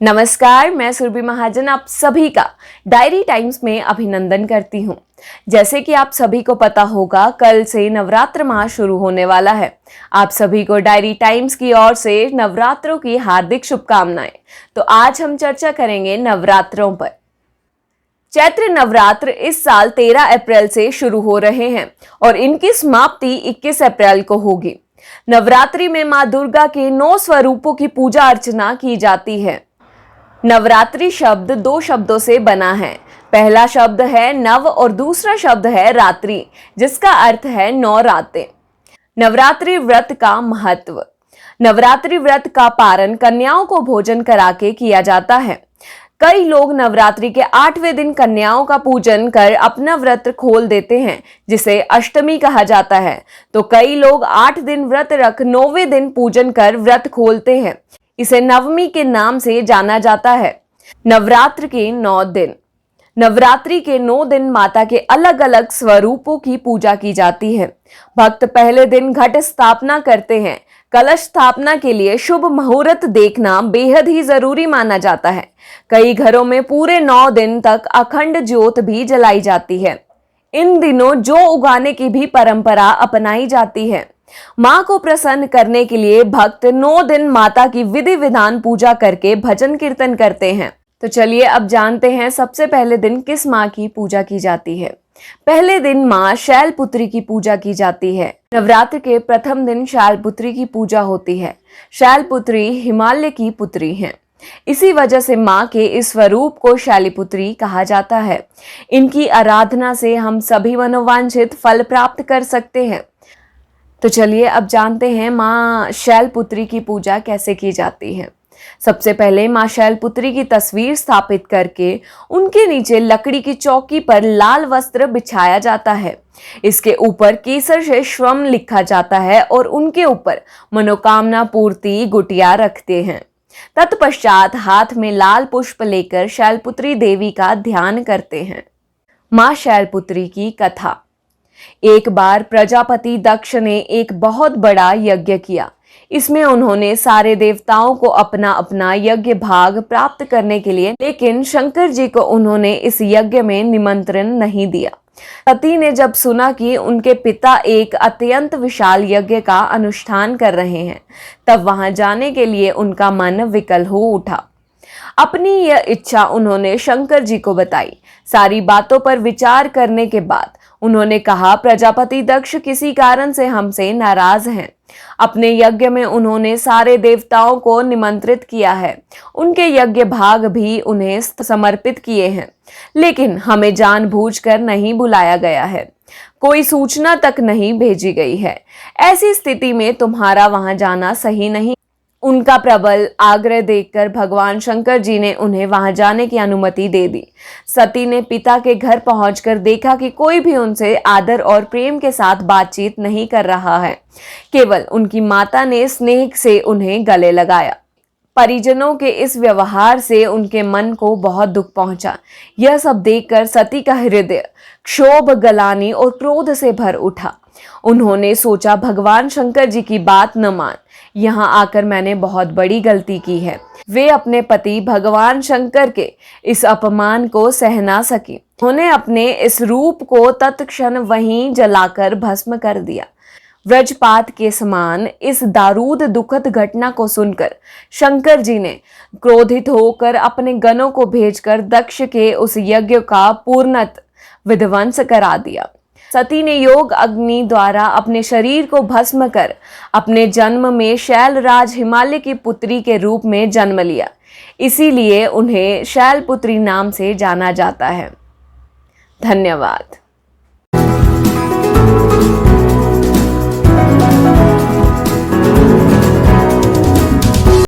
नमस्कार, मैं सुरभि महाजन आप सभी का डायरी टाइम्स में अभिनंदन करती हूँ। जैसे कि आप सभी को पता होगा, कल से नवरात्र माह शुरू होने वाला है। आप सभी को डायरी टाइम्स की ओर से नवरात्रों की हार्दिक शुभकामनाएं। तो आज हम चर्चा करेंगे नवरात्रों पर। चैत्र नवरात्र इस साल 13 अप्रैल से शुरू हो रहे हैं और इनकी समाप्ति 21 अप्रैल को होगी। नवरात्रि में मां दुर्गा के 9 स्वरूपों की पूजा अर्चना की जाती है। नवरात्रि शब्द 2 शब्दों से बना है। पहला शब्द है नव और दूसरा शब्द है रात्रि, जिसका अर्थ है 9 रातें। नवरात्रि व्रत का महत्व। नवरात्रि व्रत का पारण कन्याओं को भोजन करा के किया जाता है। कई लोग नवरात्रि के 8वें दिन कन्याओं का पूजन कर अपना व्रत खोल देते हैं, जिसे अष्टमी कहा जाता है। तो कई लोग 8 दिन व्रत रख 9वें दिन पूजन कर व्रत खोलते हैं। इसे नवमी के नाम से जाना जाता है। नवरात्र के 9 दिन। नवरात्रि के 9 दिन माता के अलग अलग स्वरूपों की पूजा की जाती है। भक्त पहले दिन घट स्थापना करते हैं। कलश स्थापना के लिए शुभ मुहूर्त देखना बेहद ही जरूरी माना जाता है। कई घरों में पूरे 9 दिन तक अखंड ज्योत भी जलाई जाती है। इन दिनों जौ उगाने की भी परंपरा अपनाई जाती है। मां को प्रसन्न करने के लिए भक्त 9 दिन माता की विधि विधान पूजा करके भजन कीर्तन करते हैं। तो चलिए अब जानते हैं सबसे पहले दिन किस मां की पूजा की जाती है। पहले दिन मां शैलपुत्री की पूजा की जाती है। नवरात्र के प्रथम दिन शैलपुत्री की पूजा होती है। शैलपुत्री हिमालय की पुत्री हैं। इसी वजह से मां के इस स्वरूप को शैलपुत्री कहा जाता है। इनकी आराधना से हम सभी मनोवांछित फल प्राप्त कर सकते हैं। तो चलिए अब जानते हैं मां शैलपुत्री की पूजा कैसे की जाती है। सबसे पहले मां शैलपुत्री की तस्वीर स्थापित करके उनके नीचे लकड़ी की चौकी पर लाल वस्त्र बिछाया जाता है। इसके ऊपर केसर से श्वम लिखा जाता है और उनके ऊपर मनोकामना पूर्ति गुटिया रखते हैं। तत्पश्चात हाथ में लाल पुष्प लेकर शैलपुत्री देवी का ध्यान करते हैं। मां शैलपुत्री की कथा। एक बार प्रजापति दक्ष ने एक बहुत बड़ा यज्ञ किया। इसमें उन्होंने सारे देवताओं को अपना अपना यज्ञ भाग प्राप्त करने के लिए, लेकिन शंकर जी को उन्होंने इस यज्ञ में निमंत्रण नहीं दिया। सती ने जब सुना कि उनके पिता एक अत्यंत विशाल यज्ञ का अनुष्ठान कर रहे हैं, तब वहां जाने के लिए उनका मन विकल हो उठा। अपनी यह इच्छा उन्होंने शंकर जी को बताई। सारी बातों पर विचार करने के बाद उन्होंने कहा, प्रजापति दक्ष किसी कारण से हमसे नाराज हैं। अपने यज्ञ में उन्होंने सारे देवताओं को निमंत्रित किया है। उनके यज्ञ भाग भी उन्हें समर्पित किए हैं, लेकिन हमें जानबूझकर नहीं बुलाया गया है। कोई सूचना तक नहीं भेजी गई है। ऐसी स्थिति में तुम्हारा वहां जाना सही नहीं। उनका प्रबल आग्रह देखकर भगवान शंकर जी ने उन्हें वहां जाने की अनुमति दे दी। सती ने पिता के घर पहुंचकर देखा कि कोई भी उनसे आदर और प्रेम के साथ बातचीत नहीं कर रहा है। केवल उनकी माता ने स्नेह से उन्हें गले लगाया। परिजनों के इस व्यवहार से उनके मन को बहुत दुख पहुंचा। यह सब देखकर सती का हृदय क्षोभ, ग्लानि और क्रोध से भर उठा। उन्होंने सोचा, भगवान शंकर जी की बात न मान, यहाँ आकर मैंने बहुत बड़ी गलती की है। वे अपने पति भगवान शंकर के इस अपमान को सह ना सकी। उन्होंने अपने इस रूप को तत्क्षण वहीं जलाकर भस्म कर दिया। वज्रपात के समान इस दारूद दुखद घटना को सुनकर शंकर जी ने क्रोधित होकर अपने गणों को भेजकर दक्ष के उस यज्ञ का पूर्णतः विध्वंस करा दिया। सती ने योग अग्नि द्वारा अपने शरीर को भस्म कर अपने जन्म में शैलराज हिमालय की पुत्री के रूप में जन्म लिया। इसीलिए उन्हें शैलपुत्री नाम से जाना जाता है। धन्यवाद।